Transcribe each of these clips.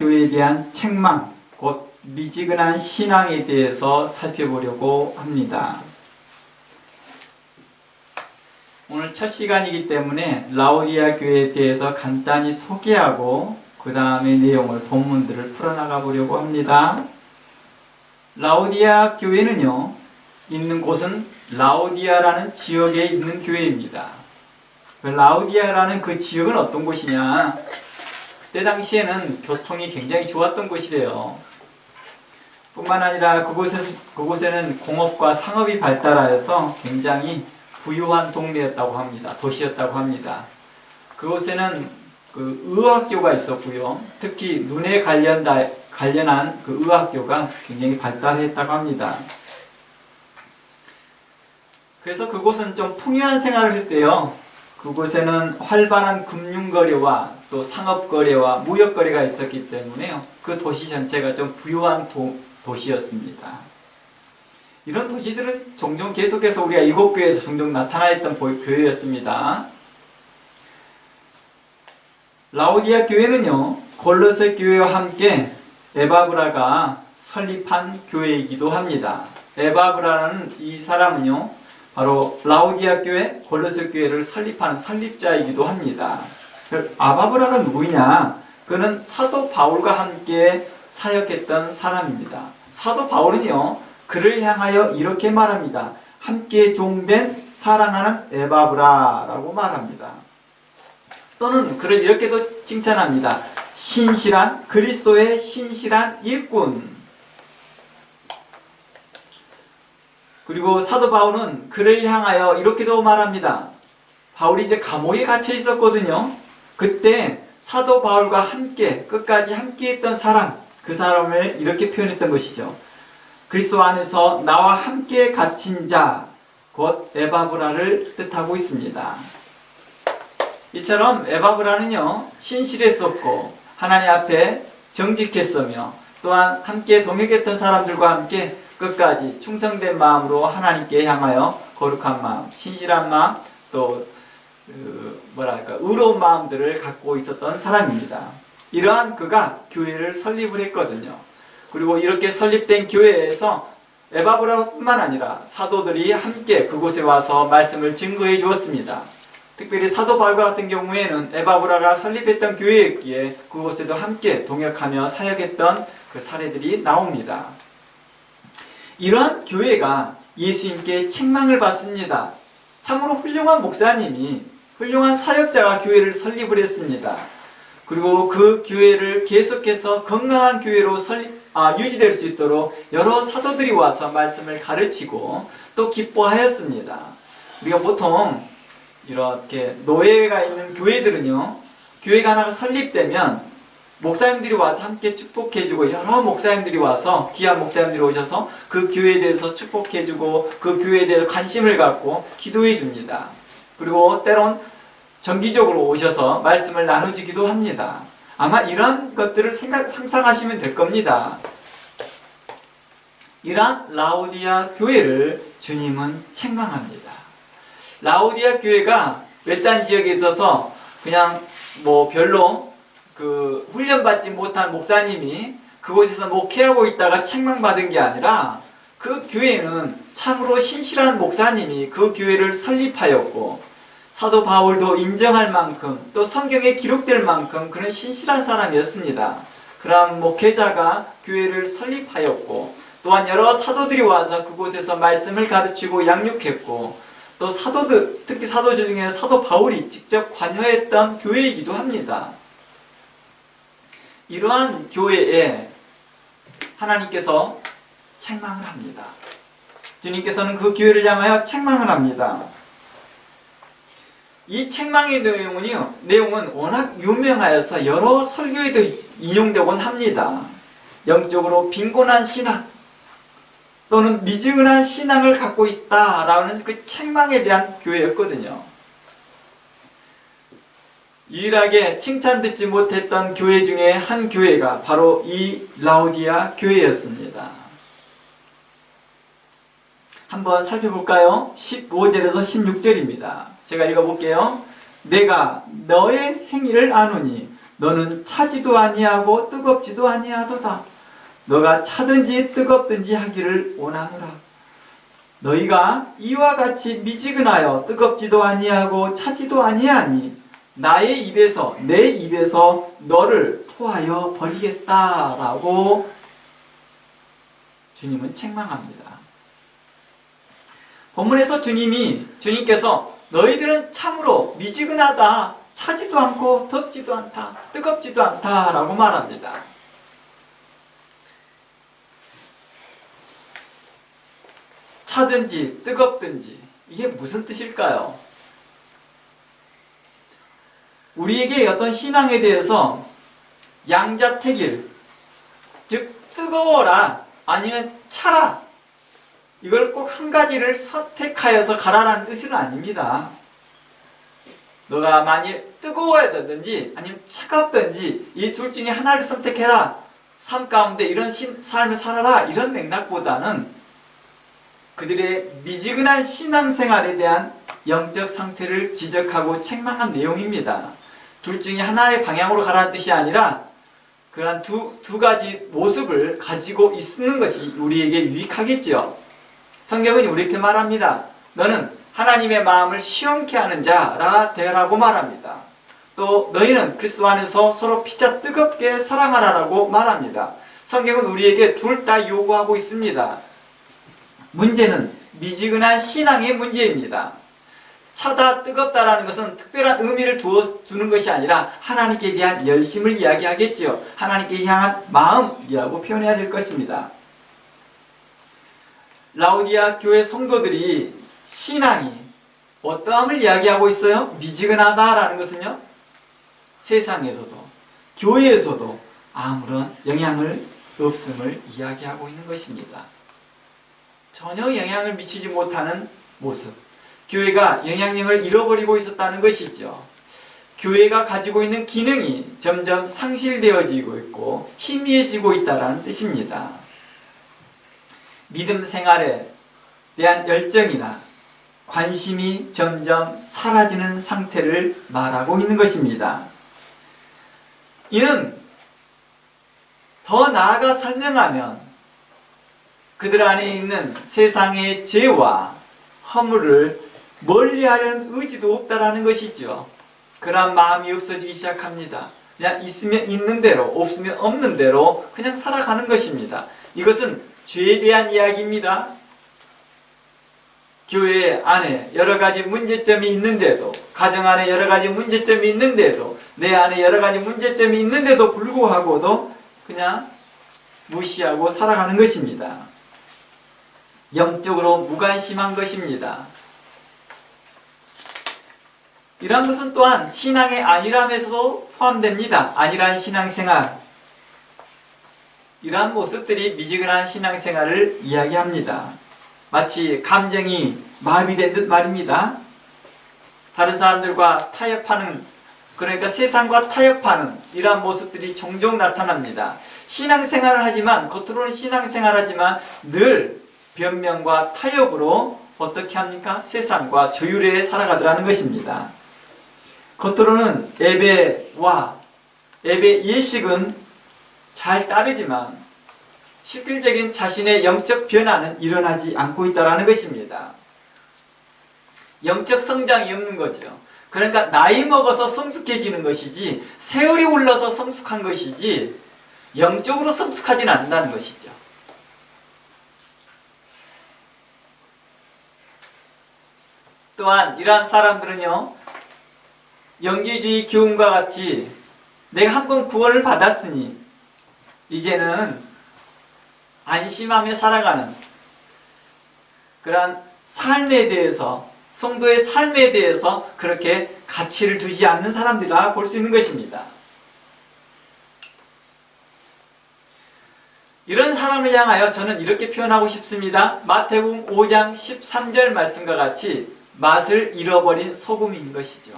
교회에 대한 책망, 곧 미지근한 신앙에 대해서 살펴보려고 합니다. 오늘 첫 시간이기 때문에 라오디아 교회에 대해서 간단히 소개하고 그 다음에 내용을 본문들을 풀어나가 보려고 합니다. 라오디아 교회는요, 있는 곳은 라오디아라는 지역에 있는 교회입니다. 라오디아라는 그 지역은 어떤 곳이냐? 그때 당시에는 교통이 굉장히 좋았던 곳이래요. 뿐만 아니라 그곳에는 공업과 상업이 발달하여서 굉장히 부유한 동네였다고 합니다. 도시였다고 합니다. 그곳에는 그 의학교가 있었고요. 특히 눈에 관련한 그 의학교가 굉장히 발달했다고 합니다. 그래서 그곳은 좀 풍요한 생활을 했대요. 그곳에는 활발한 금융거래와 또 상업거래와 무역거래가 있었기 때문에요. 그 도시 전체가 좀 부유한 도시였습니다. 이런 도시들은 종종 계속해서 우리가 일곱 교회에서 종종 나타나 있던 교회였습니다. 라오디아 교회는요, 골로새 교회와 함께 에바브라가 설립한 교회이기도 합니다. 에바브라라는 이 사람은요, 바로 라오디아 교회, 골로새 교회를 설립한 설립자이기도 합니다. 아바브라가 누구냐? 그는 사도 바울과 함께 사역했던 사람입니다. 사도 바울은요, 그를 향하여 이렇게 말합니다. 함께 종된 사랑하는 에바브라라고 말합니다. 또는 그를 이렇게도 칭찬합니다. 신실한 그리스도의 신실한 일꾼. 그리고 사도 바울은 그를 향하여 이렇게도 말합니다. 바울이 이제 감옥에 갇혀 있었거든요. 그때 사도 바울과 함께 끝까지 함께 했던 사람, 그 사람을 이렇게 표현했던 것이죠. 그리스도 안에서 나와 함께 갇힌 자, 곧 에바브라를 뜻하고 있습니다. 이처럼 에바브라는요, 신실했었고 하나님 앞에 정직했으며 또한 함께 동역했던 사람들과 함께 끝까지 충성된 마음으로 하나님께 향하여 거룩한 마음, 신실한 마음, 또 의로운 마음들을 갖고 있었던 사람입니다. 이러한 그가 교회를 설립을 했거든요. 그리고 이렇게 설립된 교회에서 에바브라뿐만 아니라 사도들이 함께 그곳에 와서 말씀을 증거해 주었습니다. 특별히 사도 바울과 같은 경우에는 에바브라가 설립했던 교회였기에 그곳에도 함께 동역하며 사역했던 그 사례들이 나옵니다. 이러한 교회가 예수님께 책망을 받습니다. 참으로 훌륭한 목사님이, 훌륭한 사역자가 교회를 설립을 했습니다. 그리고 그 교회를 계속해서 건강한 교회로 유지될 수 있도록 여러 사도들이 와서 말씀을 가르치고 또 기뻐하였습니다. 우리가 보통 이렇게 노예가 있는 교회들은요, 교회가 하나가 설립되면 목사님들이 와서 함께 축복해주고, 여러 목사님들이 와서, 귀한 목사님들이 오셔서 그 교회에 대해서 축복해주고 그 교회에 대해서 관심을 갖고 기도해줍니다. 그리고 때론 정기적으로 오셔서 말씀을 나눠주기도 합니다. 아마 이런 것들을 상상하시면 될 겁니다. 이러한 라오디아 교회를 주님은 책망합니다. 라오디아 교회가 외딴 지역에 있어서 그냥 별로 훈련받지 못한 목사님이 그곳에서 목회하고 있다가 책망받은 게 아니라 그 교회는 참으로 신실한 목사님이 그 교회를 설립하였고 사도 바울도 인정할 만큼 또 성경에 기록될 만큼 그는 신실한 사람이었습니다. 그런 목회자가 교회를 설립하였고 또한 여러 사도들이 와서 그곳에서 말씀을 가르치고 양육했고 또 사도들, 특히 사도들 중에 사도 바울이 직접 관여했던 교회이기도 합니다. 이러한 교회에 하나님께서 책망을 합니다. 주님께서는 그 교회를 향하여 책망을 합니다. 이 책망의 내용은 워낙 유명하여서 여러 설교에도 인용되곤 합니다. 영적으로 빈곤한 신앙 또는 미지근한 신앙을 갖고 있다라는 그 책망에 대한 교회였거든요. 유일하게 칭찬 듣지 못했던 교회 중에 한 교회가 바로 이 라오디아 교회였습니다. 한번 살펴볼까요? 15절에서 16절입니다. 제가 읽어볼게요. 내가 너의 행위를 아노니 너는 차지도 아니하고 뜨겁지도 아니하도다. 너가 차든지 뜨겁든지 하기를 원하노라. 너희가 이와 같이 미지근하여 뜨겁지도 아니하고 차지도 아니하니 나의 입에서 내 입에서 너를 토하여 버리겠다라고 주님은 책망합니다. 본문에서 주님께서 너희들은 참으로 미지근하다, 차지도 않고 덥지도 않다, 뜨겁지도 않다라고 말합니다. 차든지 뜨겁든지 이게 무슨 뜻일까요? 우리에게 어떤 신앙에 대해서 양자택일, 즉 뜨거워라 아니면 차라, 이걸 꼭 한 가지를 선택하여서 가라라는 뜻은 아닙니다. 너가 만일 뜨거워야 되든지 아니면 차갑든지 이 둘 중에 하나를 선택해라, 삶 가운데 이런 삶을 살아라, 이런 맥락보다는 그들의 미지근한 신앙생활에 대한 영적 상태를 지적하고 책망한 내용입니다. 둘 중에 하나의 방향으로 가라는 뜻이 아니라 그러한 두 가지 모습을 가지고 있는 것이 우리에게 유익하겠지요. 성경은 이렇게 말합니다. 너는 하나님의 마음을 시원케 하는 자라 되라고 말합니다. 또 너희는 그리스도 안에서 서로 피차 뜨겁게 사랑하라라고 말합니다. 성경은 우리에게 둘 다 요구하고 있습니다. 문제는 미지근한 신앙의 문제입니다. 차다 뜨겁다라는 것은 특별한 의미를 두는 것이 아니라 하나님께 대한 열심을 이야기하겠지요. 하나님께 향한 마음이라고 표현해야 될 것입니다. 라오디아 교회 성도들이 신앙이 어떠함을 이야기하고 있어요? 미지근하다라는 것은요, 세상에서도 교회에서도 아무런 영향을 없음을 이야기하고 있는 것입니다. 전혀 영향을 미치지 못하는 모습, 교회가 영향력을 잃어버리고 있었다는 것이죠. 교회가 가지고 있는 기능이 점점 상실되어지고 있고 희미해지고 있다는 뜻입니다. 믿음 생활에 대한 열정이나 관심이 점점 사라지는 상태를 말하고 있는 것입니다. 이는 더 나아가 설명하면 그들 안에 있는 세상의 죄와 허물을 멀리하려는 의지도 없다라는 것이죠. 그러한 마음이 없어지기 시작합니다. 그냥 있으면 있는 대로, 없으면 없는 대로 그냥 살아가는 것입니다. 이것은 죄에 대한 이야기입니다. 교회 안에 여러 가지 문제점이 있는데도, 가정 안에 여러 가지 문제점이 있는데도, 내 안에 여러 가지 문제점이 있는데도 불구하고도 그냥 무시하고 살아가는 것입니다. 영적으로 무관심한 것입니다. 이러한 것은 또한 신앙의 안일함에서도 포함됩니다. 안일한 신앙생활, 이러한 모습들이 미지근한 신앙생활을 이야기합니다. 마치 감정이 마비된 듯 말입니다. 다른 사람들과 타협하는, 그러니까 세상과 타협하는 이러한 모습들이 종종 나타납니다. 신앙생활을 하지만, 겉으로는 신앙생활을 하지만 늘 변명과 타협으로 어떻게 합니까? 세상과 조율해 살아가더라는 것입니다. 겉으로는 예배와 예배 예식은 잘 따르지만 실질적인 자신의 영적 변화는 일어나지 않고 있다는 것입니다. 영적 성장이 없는 거죠. 그러니까 나이 먹어서 성숙해지는 것이지, 세월이 흘러서 성숙한 것이지 영적으로 성숙하지는 않는다는 것이죠. 또한 이러한 사람들은요, 영계주의 교훈과 같이 내가 한번 구원을 받았으니 이제는 안심하며 살아가는 그러한 삶에 대해서, 성도의 삶에 대해서 그렇게 가치를 두지 않는 사람들이라 볼 수 있는 것입니다. 이런 사람을 향하여 저는 이렇게 표현하고 싶습니다. 마태복음 5장 13절 말씀과 같이 맛을 잃어버린 소금인 것이죠.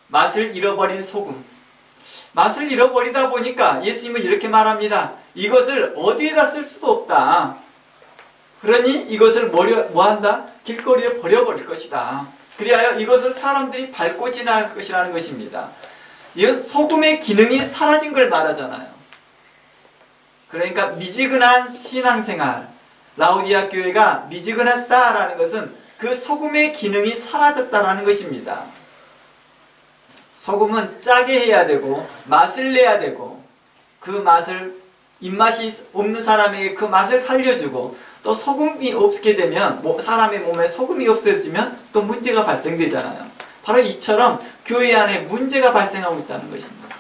맛을 잃어버린 소금. 맛을 잃어버리다 보니까 예수님은 이렇게 말합니다. 이것을 어디에다 쓸 수도 없다. 그러니 이것을 뭐한다? 길거리에 버려버릴 것이다. 그리하여 이것을 사람들이 밟고 지나갈 것이라는 것입니다. 이건 소금의 기능이 사라진 걸 말하잖아요. 그러니까 미지근한 신앙생활, 라오디아 교회가 미지근했다라는 것은 그 소금의 기능이 사라졌다라는 것입니다. 소금은 짜게 해야 되고 맛을 내야 되고 그 맛을 입맛이 없는 사람에게 그 맛을 살려주고 또 소금이 없게 되면 사람의 몸에 소금이 없어지면 또 문제가 발생되잖아요. 바로 이처럼 교회 안에 문제가 발생하고 있다는 것입니다.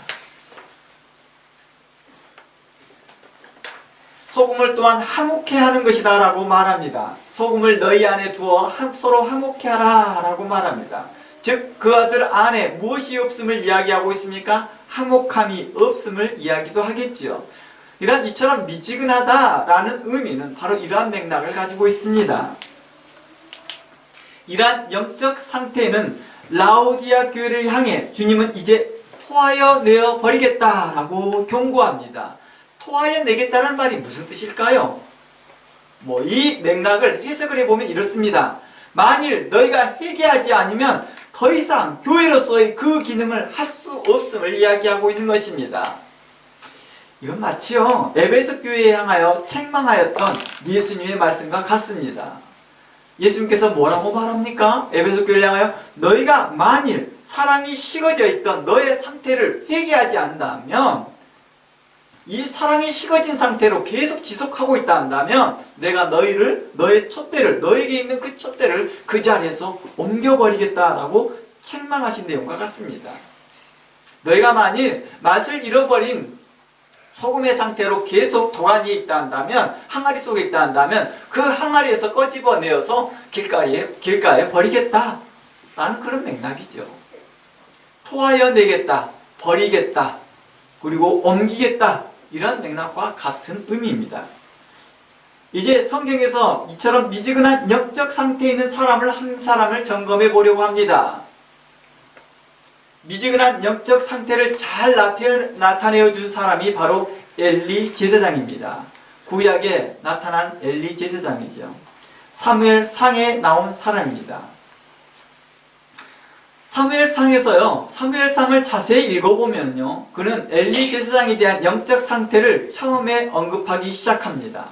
소금을 또한 화목해 하는 것이다 라고 말합니다. 소금을 너희 안에 두어 서로 화목해 하라 라고 말합니다. 즉 그들 안에 무엇이 없음을 이야기하고 있습니까? 화목함이 없음을 이야기도 하겠지요. 이처럼 미지근하다라는 의미는 바로 이러한 맥락을 가지고 있습니다. 이러한 영적 상태는 라오디아 교회를 향해 주님은 이제 토하여 내어 버리겠다라고 경고합니다. 토하여 내겠다는 말이 무슨 뜻일까요? 이 맥락을 해석을 해보면 이렇습니다. 만일 너희가 회개하지 않으면 더 이상 교회로서의 그 기능을 할 수 없음을 이야기하고 있는 것입니다. 이건 마치요 에베소 교회에 향하여 책망하였던 예수님의 말씀과 같습니다. 예수님께서 뭐라고 말합니까? 에베소 교회를 향하여 너희가 만일 사랑이 식어져 있던 너의 상태를 회개하지 않는다면, 이 사랑이 식어진 상태로 계속 지속하고 있다 한다면 내가 너의 촛대를, 너에게 있는 그 촛대를 그 자리에서 옮겨버리겠다라고 책망하신 내용과 같습니다. 너희가 만일 맛을 잃어버린 소금의 상태로 계속 도가니에 있다 한다면, 항아리 속에 있다 한다면 그 항아리에서 꺼집어내어서 길가에 버리겠다 라는 그런 맥락이죠. 토하여 내겠다, 버리겠다, 그리고 옮기겠다, 이런 맥락과 같은 의미입니다. 이제 성경에서 이처럼 미지근한 영적 상태에 있는 한 사람을 점검해 보려고 합니다. 미지근한 영적 상태를 잘 나타내어 준 사람이 바로 엘리 제사장입니다. 구약에 나타난 엘리 제사장이죠. 사무엘상에 나온 사람입니다. 사무엘상에서요, 사무엘상을 자세히 읽어보면요, 그는 엘리 제사장에 대한 영적 상태를 처음에 언급하기 시작합니다.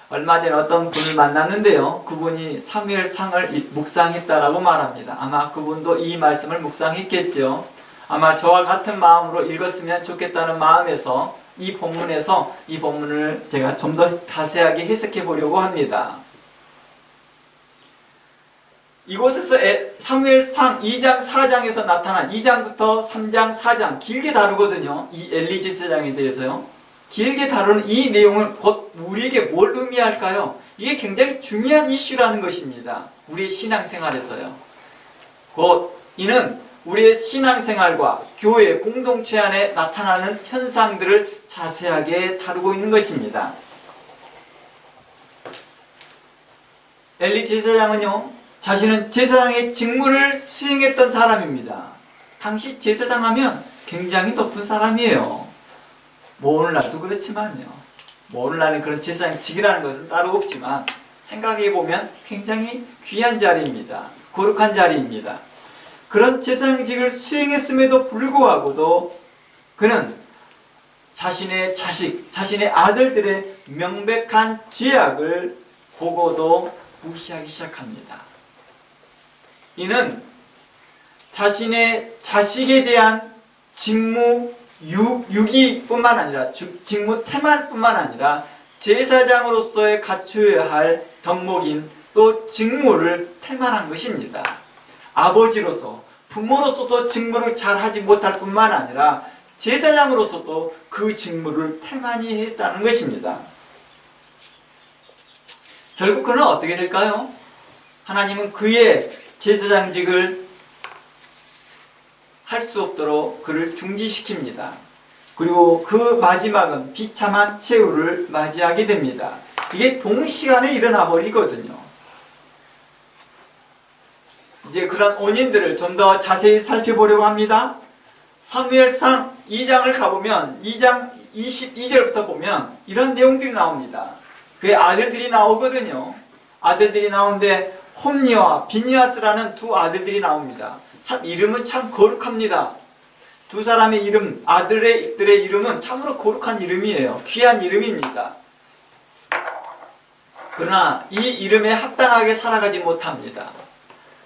얼마 전에 어떤 분을 만났는데요, 그분이 사무엘상을 묵상했다라고 말합니다. 아마 그분도 이 말씀을 묵상했겠죠. 아마 저와 같은 마음으로 읽었으면 좋겠다는 마음에서 이 본문을 제가 좀 더 자세하게 해석해 보려고 합니다. 이곳에서 사무엘상 2장 4장에서 나타난 2장부터 3장 4장 길게 다루거든요. 이 엘리 제사장에 대해서요. 길게 다루는 이 내용은 곧 우리에게 뭘 의미할까요? 이게 굉장히 중요한 이슈라는 것입니다. 우리의 신앙생활에서요. 곧 이는 우리의 신앙생활과 교회 공동체 안에 나타나는 현상들을 자세하게 다루고 있는 것입니다. 엘리 제사장은요, 자신은 제사장의 직무를 수행했던 사람입니다. 당시 제사장 하면 굉장히 높은 사람이에요. 오늘날도 그렇지만요. 오늘날은 그런 제사장 직이라는 것은 따로 없지만 생각해보면 굉장히 귀한 자리입니다. 거룩한 자리입니다. 그런 제사장직을 수행했음에도 불구하고도 그는 자신의 자식, 자신의 아들들의 명백한 죄악을 보고도 무시하기 시작합니다. 이는 자신의 자식에 대한 직무 유기뿐만 아니라 직무 태만뿐만 아니라 제사장으로서의 갖추어야 할 덕목인 또 직무를 태만한 것입니다. 아버지로서, 부모로서도 직무를 잘 하지 못할 뿐만 아니라 제사장으로서도 그 직무를 태만히 했다는 것입니다. 결국 그는 어떻게 될까요? 하나님은 그의 제사장직을 할 수 없도록 그를 중지시킵니다. 그리고 그 마지막은 비참한 최후를 맞이하게 됩니다. 이게 동시간에 일어나 버리거든요. 이제 그런 원인들을 좀 더 자세히 살펴보려고 합니다. 사무엘상 2장을 가보면 2장 22절부터 보면 이런 내용들이 나옵니다. 그의 아들들이 나오거든요. 아들들이 나오는데 홈니와 비니아스라는 두 아들들이 나옵니다. 참 이름은 참 거룩합니다. 두 사람의 이름, 아들들의 이름은 참으로 거룩한 이름이에요. 귀한 이름입니다. 그러나 이 이름에 합당하게 살아가지 못합니다.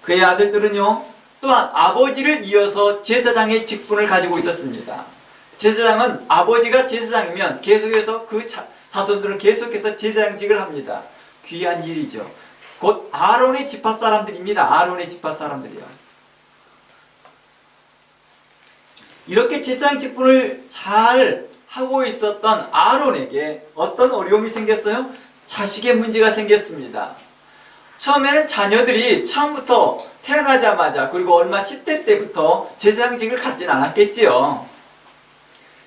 그의 아들들은요, 또한 아버지를 이어서 제사장의 직분을 가지고 있었습니다. 제사장은 아버지가 제사장이면 계속해서 그 자손들은 계속해서 제사장직을 합니다. 귀한 일이죠. 곧 아론의 지파 사람들입니다. 아론의 지파 사람들이요. 이렇게 제사장 직분을 잘 하고 있었던 아론에게 어떤 어려움이 생겼어요? 자식의 문제가 생겼습니다. 처음에는 자녀들이 처음부터 태어나자마자 그리고 얼마 10대 때부터 제사장직을 갖진 않았겠지요.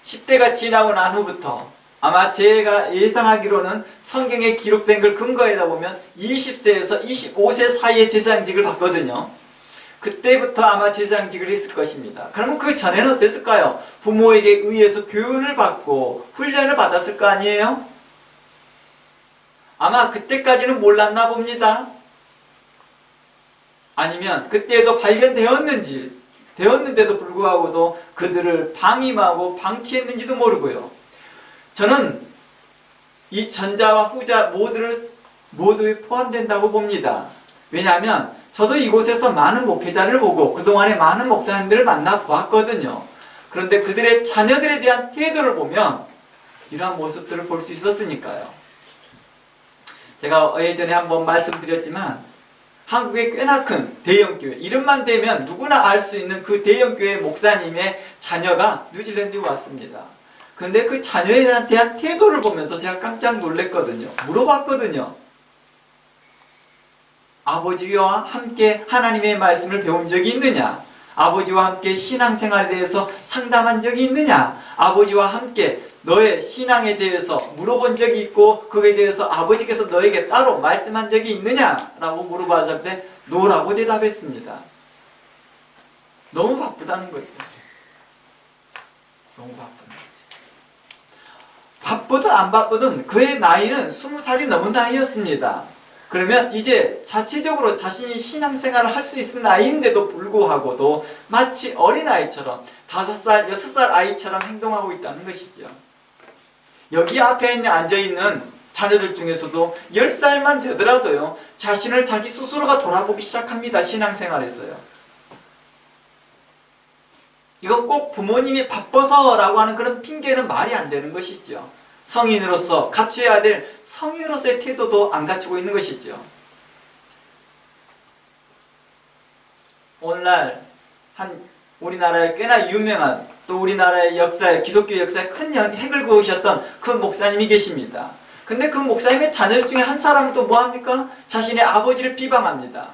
10대가 지나고 난 후부터 아마 제가 예상하기로는 성경에 기록된 걸 근거에다 보면 20세에서 25세 사이에 제사장직을 받거든요. 그때부터 아마 제사장직을 했을 것입니다. 그러면 그 전에는 어땠을까요? 부모에게 의해서 교훈을 받고 훈련을 받았을 거 아니에요? 아마 그때까지는 몰랐나 봅니다. 아니면 그때도 되었는데도 불구하고도 그들을 방임하고 방치했는지도 모르고요. 저는 이 전자와 후자 모두에 포함된다고 봅니다. 왜냐하면 저도 이곳에서 많은 목회자를 보고 그동안에 많은 목사님들을 만나보았거든요. 그런데 그들의 자녀들에 대한 태도를 보면 이러한 모습들을 볼 수 있었으니까요. 제가 예전에 한번 말씀드렸지만 한국에 꽤나 큰 대형교회, 이름만 대면 누구나 알 수 있는 그 대형교회 목사님의 자녀가 뉴질랜드에 왔습니다. 그런데 그 자녀에 대한 태도를 보면서 제가 깜짝 놀랐거든요. 물어봤거든요. 아버지와 함께 하나님의 말씀을 배운 적이 있느냐? 아버지와 함께 신앙생활에 대해서 상담한 적이 있느냐? 아버지와 함께 너의 신앙에 대해서 물어본 적이 있고 그에 대해서 아버지께서 너에게 따로 말씀한 적이 있느냐? 라고 물어봤을 때 노라고 대답했습니다. 너무 바쁘다는 거죠. 너무 바쁜 거죠. 바쁘든 안 바쁘든 그의 나이는 20살이 넘은 나이였습니다. 그러면 이제 자체적으로 자신이 신앙생활을 할 수 있는 나이인데도 불구하고도 마치 어린아이처럼 5살, 6살 아이처럼 행동하고 있다는 것이죠. 여기 앞에 앉아있는 자녀들 중에서도 10살만 되더라도요, 자신을 자기 스스로가 돌아보기 시작합니다. 신앙생활에서요. 이건 꼭 부모님이 바빠서라고 하는 그런 핑계는 말이 안 되는 것이죠. 성인으로서 갖춰야 될 성인으로서의 태도도 안 갖추고 있는 것이죠. 오늘날 우리나라에 꽤나 유명한, 또 우리나라의 역사에, 기독교 역사에 큰 핵을 그으셨던 그 목사님이 계십니다. 근데 그 목사님의 자녀 중에 한 사람은 또 뭐합니까? 자신의 아버지를 비방합니다.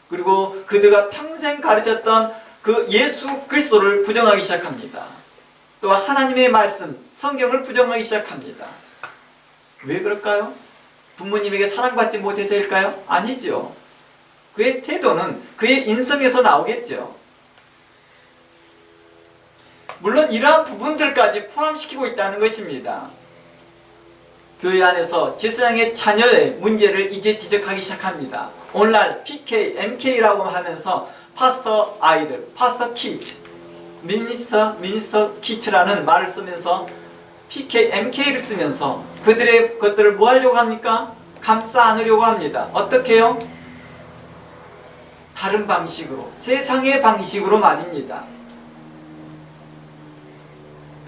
그리고 그들과 평생 가르쳤던 그 예수 그리스도를 부정하기 시작합니다. 또 하나님의 말씀, 성경을 부정하기 시작합니다. 왜 그럴까요? 부모님에게 사랑받지 못해서일까요? 아니죠. 그의 태도는 그의 인성에서 나오겠죠. 물론 이러한 부분들까지 포함시키고 있다는 것입니다. 교회 안에서 제사장의 자녀의 문제를 이제 지적하기 시작합니다. 오늘날 PK, MK라고 하면서 파스터 아이들, 파스터 키즈, 미니스터 키즈라는 말을 쓰면서 PK, MK를 쓰면서 그들의 것들을 뭐 하려고 합니까? 감싸 안으려고 합니다. 어떻게 해요? 다른 방식으로, 세상의 방식으로 말입니다.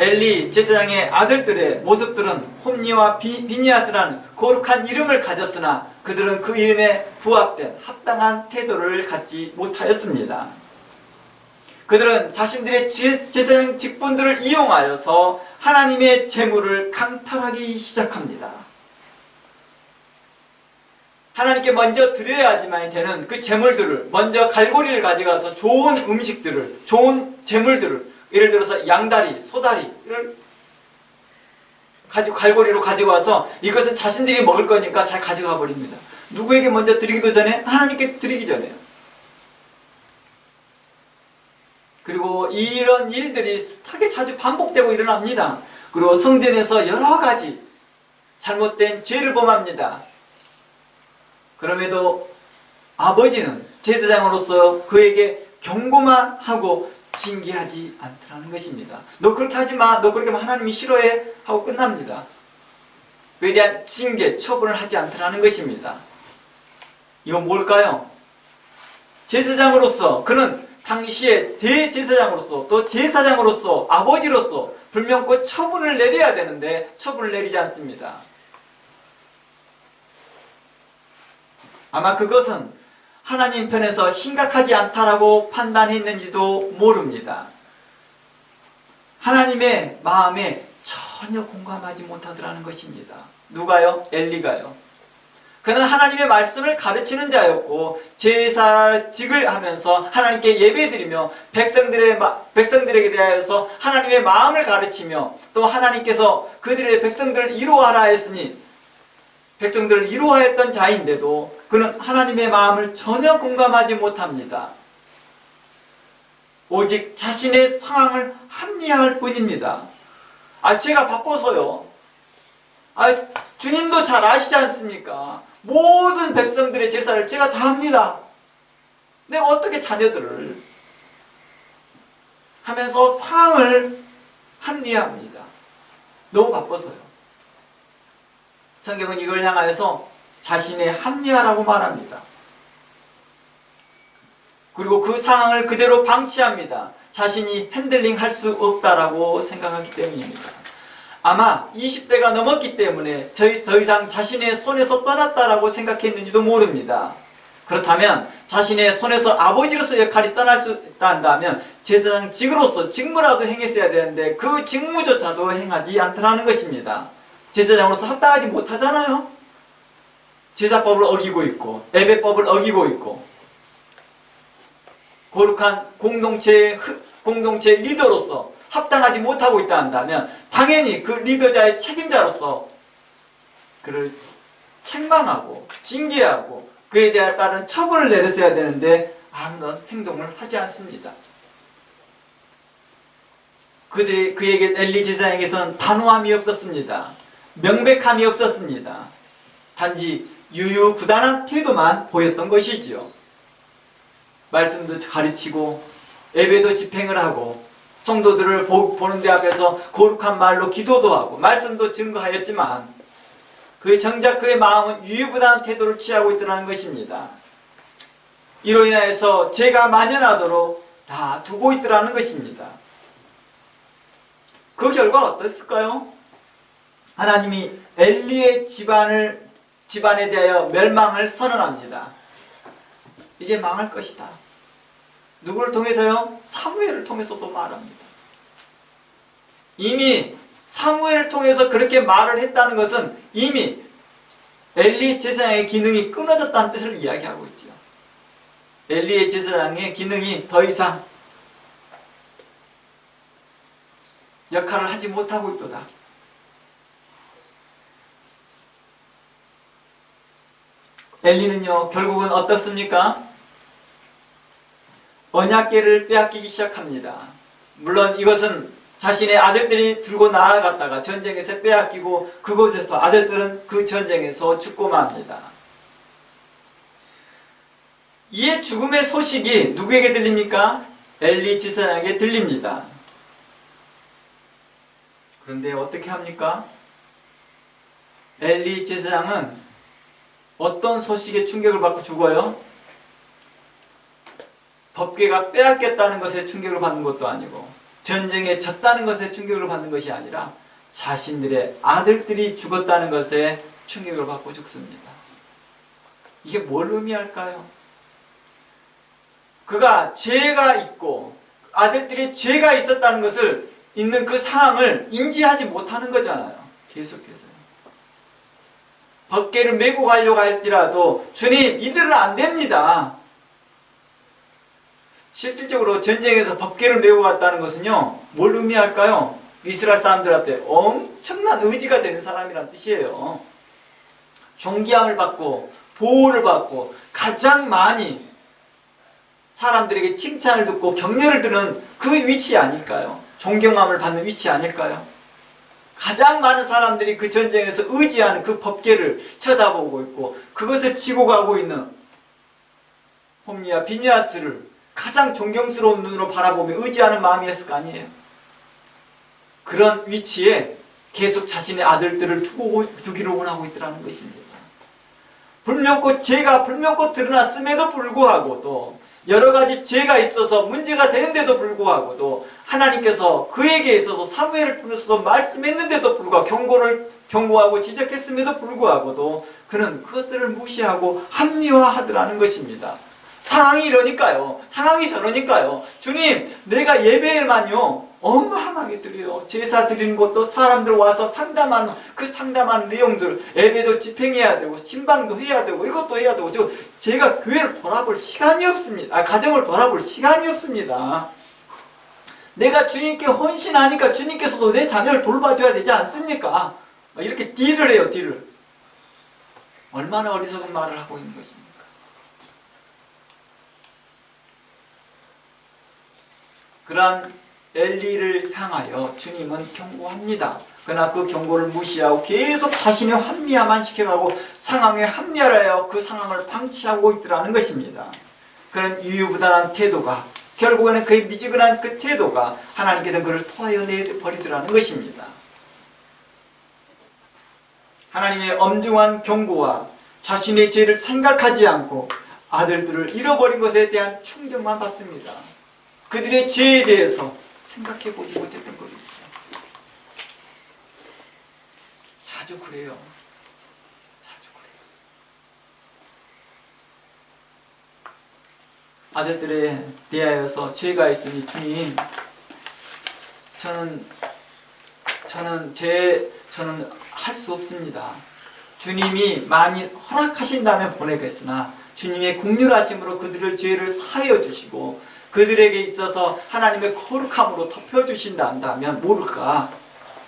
엘리 제사장의 아들들의 모습들은 홈리와 비니아스라는 거룩한 이름을 가졌으나 그들은 그 이름에 부합된 합당한 태도를 갖지 못하였습니다. 그들은 자신들의 제사장 직분들을 이용하여서 하나님의 재물을 강탈하기 시작합니다. 하나님께 먼저 드려야지만 되는 그 재물들을, 먼저 갈고리를 가져가서 좋은 음식들을, 좋은 재물들을, 예를 들어서 양다리, 소다리를 갈고리로 가지고 와서 이것은 자신들이 먹을 거니까 잘 가져가 버립니다. 누구에게 먼저 드리기도 전에 하나님께 드리기 전에요. 그리고 이런 일들이 숱하게 자주 반복되고 일어납니다. 그리고 성전에서 여러 가지 잘못된 죄를 범합니다. 그럼에도 아버지는 제사장으로서 그에게 경고만 하고 징계하지 않더라는 것입니다. 너 그렇게 하지 마. 너 그렇게 하면 하나님이 싫어해. 하고 끝납니다. 그에 대한 징계, 처분을 하지 않더라는 것입니다. 이건 뭘까요? 제사장으로서, 그는 당시에 대제사장으로서, 또 제사장으로서, 아버지로서 불명코 처분을 내려야 되는데 처분을 내리지 않습니다. 아마 그것은 하나님 편에서 심각하지 않다라고 판단했는지도 모릅니다. 하나님의 마음에 전혀 공감하지 못하더라는 것입니다. 누가요? 엘리가요. 그는 하나님의 말씀을 가르치는 자였고 제사직을 하면서 하나님께 예배드리며 백성들에게 대하여서 하나님의 마음을 가르치며 또 하나님께서 그들의 백성들을 이루어하라 했으니 백성들을 이루어했던 자인데도 그는 하나님의 마음을 전혀 공감하지 못합니다. 오직 자신의 상황을 합리화할 뿐입니다. 제가 바빠서요. 주님도 잘 아시지 않습니까? 모든 백성들의 제사를 제가 다 합니다. 내가 어떻게 자녀들을 하면서 상황을 합리화합니다. 너무 바빠서요. 성경은 이걸 향하여서 자신의 합리화라고 말합니다. 그리고 그 상황을 그대로 방치합니다. 자신이 핸들링 할 수 없다라고 생각하기 때문입니다. 아마 20대가 넘었기 때문에 더 이상 자신의 손에서 떠났다라고 생각했는지도 모릅니다. 그렇다면 자신의 손에서 아버지로서 역할이 떠날 수 있다 한다면 제사장 직으로서 직무라도 행했어야 되는데 그 직무조차도 행하지 않더라는 것입니다. 제사장으로서 합당하지 못하잖아요. 제사법을 어기고 있고 예배법을 어기고 있고 거룩한 공동체의 리더로서 합당하지 못하고 있다 한다면 당연히 그 리더자의 책임자로서 그를 책망하고 징계하고 그에 따른 처분을 내렸어야 되는데 아무런 행동을 하지 않습니다. 그에게 엘리 제사장에게서는 단호함이 없었습니다. 명백함이 없었습니다. 단지 유유부단한 태도만 보였던 것이지요. 말씀도 가르치고 예배도 집행을 하고 성도들을 보는 데 앞에서 거룩한 말로 기도도 하고 말씀도 증거하였지만 정작 그의 마음은 유유부단한 태도를 취하고 있더라는 것입니다. 이로 인하여서 죄가 만연하도록 다 두고 있더라는 것입니다. 그 결과 어땠을까요? 하나님이 엘리의 집안에 대하여 멸망을 선언합니다. 이제 망할 것이다. 누구를 통해서요? 사무엘을 통해서도 말합니다. 이미 사무엘을 통해서 그렇게 말을 했다는 것은 이미 엘리 제사장의 기능이 끊어졌다는 뜻을 이야기하고 있죠. 엘리의 제사장의 기능이 더 이상 역할을 하지 못하고 있도다. 엘리는요 결국은 어떻습니까? 언약궤를 빼앗기기 시작합니다. 물론 이것은 자신의 아들들이 들고 나아갔다가 전쟁에서 빼앗기고 그곳에서 아들들은 그 전쟁에서 죽고 맙니다. 이에 죽음의 소식이 누구에게 들립니까? 엘리 제사장에게 들립니다. 그런데 어떻게 합니까? 엘리 제사장은 어떤 소식에 충격을 받고 죽어요? 법궤가 빼앗겼다는 것에 충격을 받는 것도 아니고 전쟁에 졌다는 것에 충격을 받는 것이 아니라 자신들의 아들들이 죽었다는 것에 충격을 받고 죽습니다. 이게 뭘 의미할까요? 그가 죄가 있고 아들들이 죄가 있었다는 것을 있는 그 상황을 인지하지 못하는 거잖아요. 계속해서 법궤를 메고 가려고 할지라도 주님 이들은 안 됩니다. 실질적으로 전쟁에서 법궤를 메고 갔다는 것은요 뭘 의미할까요? 이스라엘 사람들한테 엄청난 의지가 되는 사람이란 뜻이에요. 존귀함을 받고 보호를 받고 가장 많이 사람들에게 칭찬을 듣고 격려를 듣는 그 위치 아닐까요? 존경함을 받는 위치 아닐까요? 가장 많은 사람들이 그 전쟁에서 의지하는 그 법궤를 쳐다보고 있고 그것을 지고 가고 있는 홈리와 비니아스를 가장 존경스러운 눈으로 바라보며 의지하는 마음이었을 거 아니에요. 그런 위치에 계속 자신의 아들들을 두기로 원하고 있더라는 것입니다. 죄가 불명꽃 드러났음에도 불구하고도, 여러 가지 죄가 있어서 문제가 되는데도 불구하고도, 하나님께서 그에게 있어서 사무엘을 통해서도 말씀했는데도 불구하고, 경고하고 지적했음에도 불구하고도 그는 그것들을 무시하고 합리화하더라는 것입니다. 상황이 이러니까요. 상황이 저러니까요. 주님, 내가 예배만요 어마어마하게 드려요. 제사 드리는 것도 사람들 와서 상담하는 내용들, 예배도 집행해야 되고 신방도 해야 되고 이것도 해야 되고, 제가 교회를 돌아볼 시간이 없습니다. 가정을 돌아볼 시간이 없습니다. 내가 주님께 헌신하니까 주님께서도 내 자녀를 돌봐줘야 되지 않습니까? 이렇게 딜을 해요. 딜을. 얼마나 어리석은 말을 하고 있는 것입니까? 그러한 엘리를 향하여 주님은 경고합니다. 그러나 그 경고를 무시하고 계속 자신의 합리화만 시켜가고 상황에 합리화를 하여 그 상황을 방치하고 있더라는 것입니다. 그런 유유부단한 태도가, 결국에는 그의 미지근한 그 태도가 하나님께서 그를 토하여 내버리더라는 것입니다. 하나님의 엄중한 경고와 자신의 죄를 생각하지 않고 아들들을 잃어버린 것에 대한 충격만 받습니다. 그들의 죄에 대해서 생각해 보지 못했던 것입니다. 자주 그래요. 자주 그래요. 아들들에 대하여서 죄가 있으니 주님, 저는 할 수 없습니다. 주님이 많이 허락하신다면 보내겠으나 주님의 긍휼하심으로 그들의 죄를 사하여 주시고 그들에게 있어서 하나님의 거룩함으로 덮여주신다 한다면 모를까,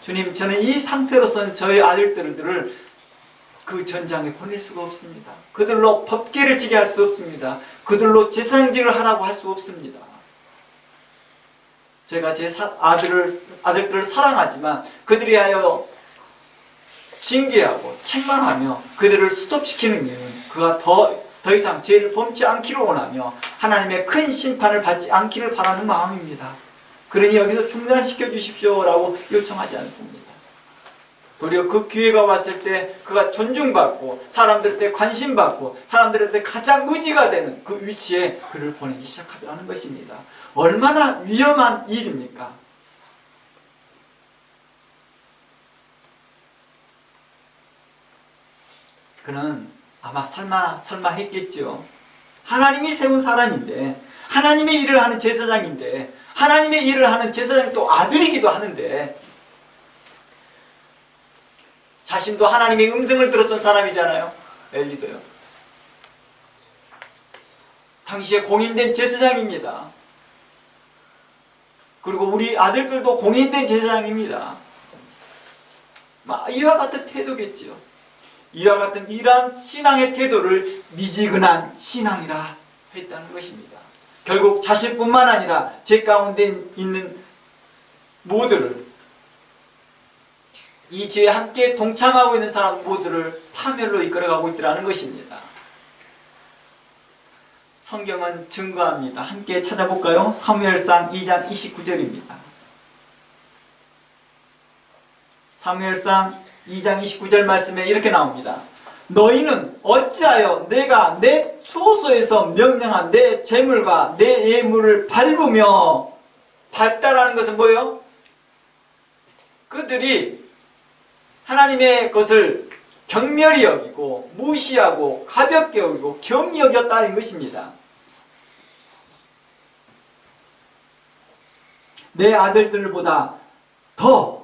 주님, 저는 이 상태로서는 저의 아들들을 그 전장에 보낼 수가 없습니다. 그들로 법궤를 지게 할 수 없습니다. 그들로 제사장직을 하라고 할 수 없습니다. 제가 제 아들들을 사랑하지만 그들이 하여 징계하고 책망하며 그들을 스톱시키는 이유는 그가 더 이상 죄를 범치 않기를 원하며 하나님의 큰 심판을 받지 않기를 바라는 마음입니다. 그러니 여기서 중단시켜 주십시오라고 요청하지 않습니다. 도리어 그 기회가 왔을 때 그가 존중받고 사람들한테 관심받고 사람들한테 가장 의지가 되는 그 위치에 그를 보내기 시작하더라는 것입니다. 얼마나 위험한 일입니까? 그는 아마 설마 했겠죠. 하나님이 세운 사람인데, 하나님의 일을 하는 제사장인데, 하나님의 일을 하는 제사장 또 아들이기도 하는데, 자신도 하나님의 음성을 들었던 사람이잖아요. 엘리도요. 당시에 공인된 제사장입니다. 그리고 우리 아들들도 공인된 제사장입니다. 이와 같은 태도겠지요. 이와 같은 이러한 신앙의 태도를 미지근한 신앙이라 했다는 것입니다. 결국 자신뿐만 아니라 제 가운데 있는 모두를, 이 죄에 함께 동참하고 있는 사람 모두를 파멸로 이끌어가고 있더라는 것입니다. 성경은 증거합니다. 함께 찾아볼까요? 사무엘상 2장 29절입니다. 사무엘상 2장 29절 말씀에 이렇게 나옵니다. 너희는 어찌하여 내가 내 초소에서 명령한 내 제물과 내 예물을 밟다라는 것은 뭐예요? 그들이 하나님의 것을 경멸히 여기고 무시하고 가볍게 여기고 경히 여겼다는 것입니다. 내 아들들보다 더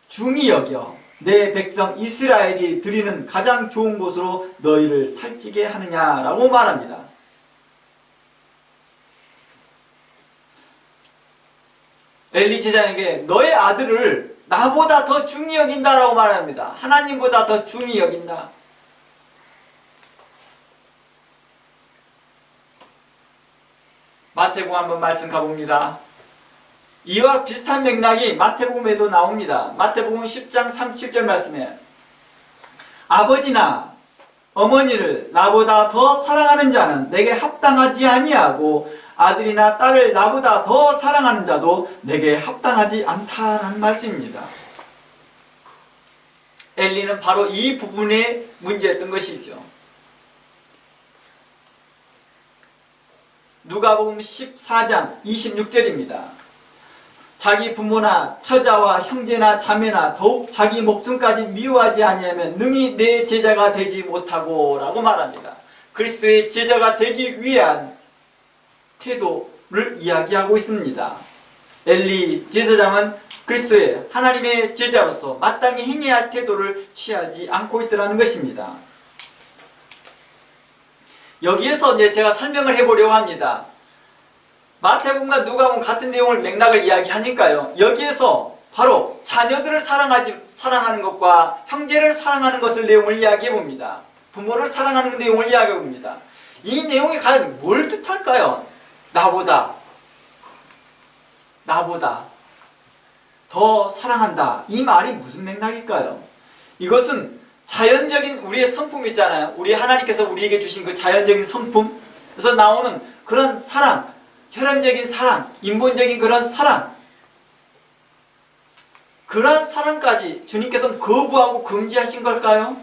중히 여겨 내 백성 이스라엘이 드리는 가장 좋은 곳으로 너희를 살찌게 하느냐라고 말합니다. 엘리 제사장에게 너의 아들을 나보다 더 중히 여긴다라고 말합니다. 하나님보다 더 중히 여긴다. 마태복음 한번 말씀 가봅니다. 이와 비슷한 맥락이 마태복음에도 나옵니다. 마태복음 10장 37절 말씀에 아버지나 어머니를 나보다 더 사랑하는 자는 내게 합당하지 아니하고 아들이나 딸을 나보다 더 사랑하는 자도 내게 합당하지 않다라는 말씀입니다. 엘리는 바로 이 부분에 문제였던 것이죠. 누가복음 14장 26절입니다. 자기 부모나 처자와 형제나 자매나 더욱 자기 목숨까지 미워하지 아니하면 능히 내 제자가 되지 못하고 라고 말합니다. 그리스도의 제자가 되기 위한 태도를 이야기하고 있습니다. 엘리 제사장은 그리스도의 하나님의 제자로서 마땅히 행해야 할 태도를 취하지 않고 있더라는 것입니다. 여기에서 이제 제가 설명을 해보려고 합니다. 마태복음과 누가복음 같은 내용을 맥락을 이야기하니까요. 여기에서 바로 자녀들을 사랑하는 것과 형제를 사랑하는 것을 내용을 이야기해 봅니다. 부모를 사랑하는 내용을 이야기해 봅니다. 이 내용이 과연 뭘 뜻할까요? 나보다 더 사랑한다. 이 말이 무슨 맥락일까요? 이것은 자연적인 우리의 성품 있잖아요. 우리 하나님께서 우리에게 주신 그 자연적인 성품, 그래서 나오는 그런 사랑, 혈연적인 사랑, 인본적인 그런 사랑, 그런 사랑까지 주님께서는 거부하고 금지하신 걸까요?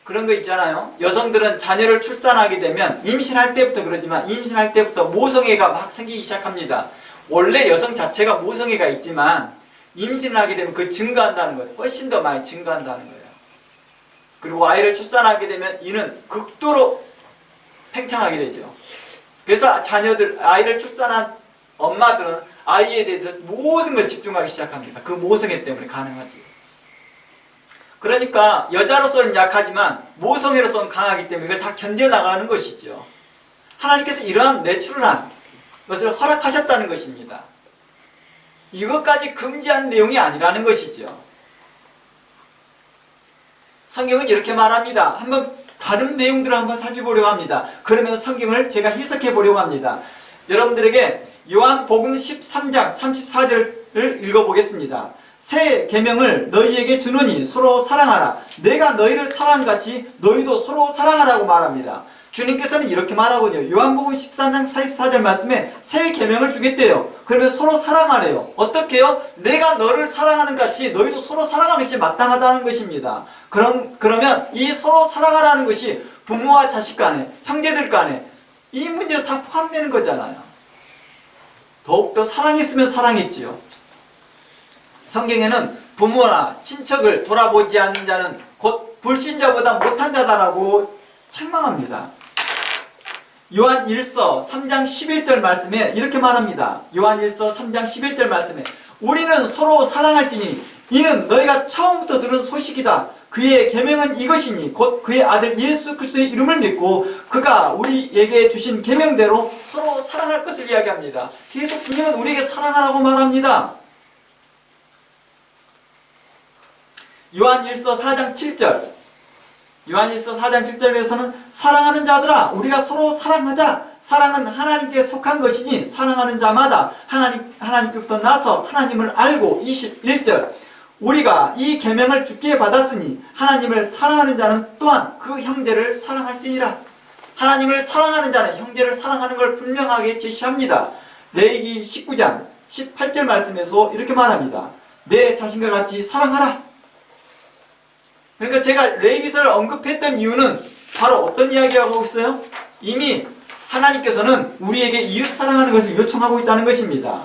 그런 거 있잖아요. 여성들은 자녀를 출산하게 되면 임신할 때부터 그러지만 임신할 때부터 모성애가 막 생기기 시작합니다. 원래 여성 자체가 모성애가 있지만 임신을 하게 되면 그 증가한다는 거예요. 훨씬 더 많이 증가한다는 거예요. 그리고 아이를 출산하게 되면 이는 극도로 팽창하게 되죠. 그래서 아이를 출산한 엄마들은 아이에 대해서 모든 걸 집중하기 시작합니다. 그 모성애 때문에 가능하지. 그러니까 여자로서는 약하지만 모성애로서는 강하기 때문에 이걸 다 견뎌나가는 것이죠. 하나님께서 이러한 내추럴한 것을 허락하셨다는 것입니다. 이것까지 금지하는 내용이 아니라는 것이죠. 성경은 이렇게 말합니다. 한번 다른 내용들을 한번 살펴보려고 합니다. 그러면 성경을 제가 해석해 보려고 합니다. 여러분들에게 요한복음 13장 34절을 읽어보겠습니다. 새 계명을 너희에게 주노니 서로 사랑하라. 내가 너희를 사랑한 같이 너희도 서로 사랑하라고 말합니다. 주님께서는 이렇게 말하거든요. 요한복음 14장 44절 말씀에 새 계명을 주겠대요. 그러면 서로 사랑하래요. 어떻게 해요? 내가 너를 사랑하는 같이 너희도 서로 사랑하는 것이 마땅하다는 것입니다. 그러면 이 서로 사랑하라는 것이 부모와 자식 간에, 형제들 간에 이 문제도 다 포함되는 거잖아요. 더욱더 사랑했으면 사랑했지요. 성경에는 부모나 친척을 돌아보지 않는 자는 곧 불신자보다 못한 자다라고 책망합니다. 요한 1서 3장 11절 말씀에 이렇게 말합니다. 요한 1서 3장 11절 말씀에 우리는 서로 사랑할지니 이는 너희가 처음부터 들은 소식이다. 그의 계명은 이것이니 곧 그의 아들 예수 그리스도의 이름을 믿고 그가 우리에게 주신 계명대로 서로 사랑할 것을 이야기합니다. 계속 주님은 우리에게 사랑하라고 말합니다. 요한 1서 4장 7절 요한일서 4장 7절에서는 사랑하는 자들아 우리가 서로 사랑하자. 사랑은 하나님께 속한 것이니 사랑하는 자마다 하나님께부터 나서 하나님을 알고. 21절 우리가 이 계명을 주께 받았으니 하나님을 사랑하는 자는 또한 그 형제를 사랑할지니라. 하나님을 사랑하는 자는 형제를 사랑하는 걸 분명하게 제시합니다. 레위기 19장 18절 말씀에서 이렇게 말합니다. 내 자신과 같이 사랑하라. 그러니까 제가 레위기서를 언급했던 이유는 바로 어떤 이야기하고 있어요? 이미 하나님께서는 우리에게 이웃 사랑하는 것을 요청하고 있다는 것입니다.